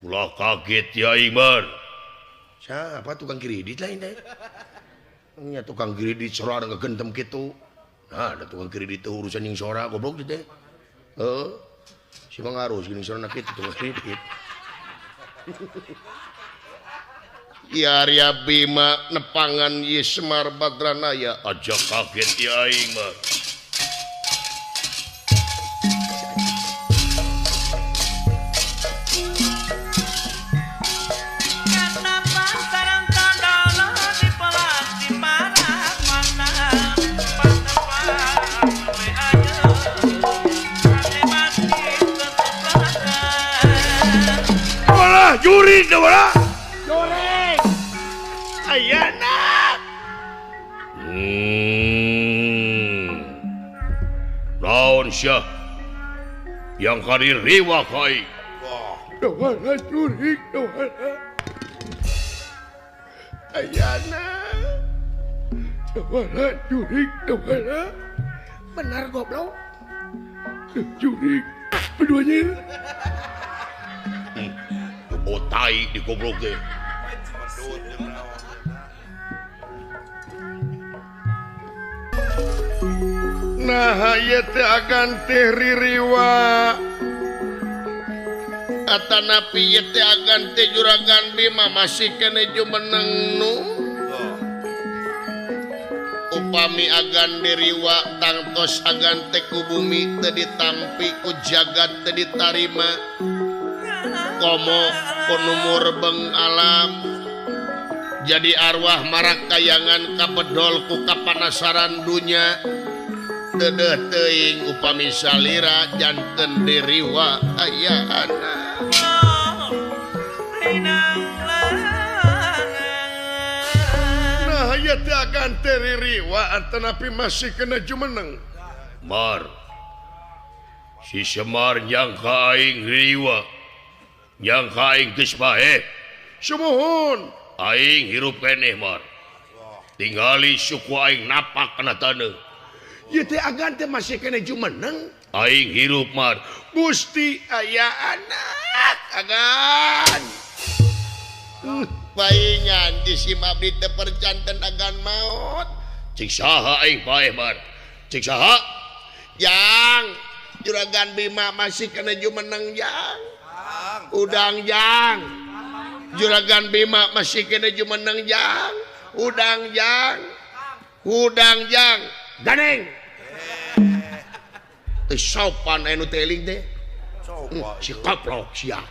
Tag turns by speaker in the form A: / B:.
A: Ulah kaget ya Imar.
B: Siapa tukang kredit lain deh? Nya tukang kredit sora ngegentem gitu. Nah, ada tukang kredit itu urusan yang sora goblok deh. Si mangarus gini sora nak itu tukang kredit. Ya Arya Bima nepangan ye Semar Badranaya
A: Aja kaget ya Imar.
B: Juri dewala. Juri. Ayana.
A: Naon syah yang karir riwa kai.
B: Dewala juri dewala. Ayana. Dewala juri dewala. Benar goblok. Juri berduanya.
A: Otai di goblok deh.
B: Nah ieu teh agan teh ririwa atanapi ieu teh agan teh Juragan Bima masih kene jumeneng nu upami agan diriwa tangtos agan teh ku bumi teu ditampi ku jagat teu ditarima komo penumur beng alam jadi arwah marak kayangan kapedol ku kapanasaran dunya dedeh teuing upami salira janten diriwa ayana nah aya teh agan teh ririwa atanapi masih kena jumeneng
A: Mar si Semar nyangka aing riwa nyangka aing geus bae.
B: Sumuhun
A: Aing hirup keneh Mar. Tingali suku aing napak kana taneuh.
B: ieu teh agan teh masih kena jumeneng
A: Aing hirup Mar.
B: Gusti aya anak agan paingan di sim abdi teh perjanten agan maut
A: Cik saha aing bae Mar. Cik saha?
B: yang Juragan Bima masih kena jumeneng yang udang yang Juragan Bima masih kena jumeneng yang udang yang ganeng teu sopan anu teuing teh si kaplok sia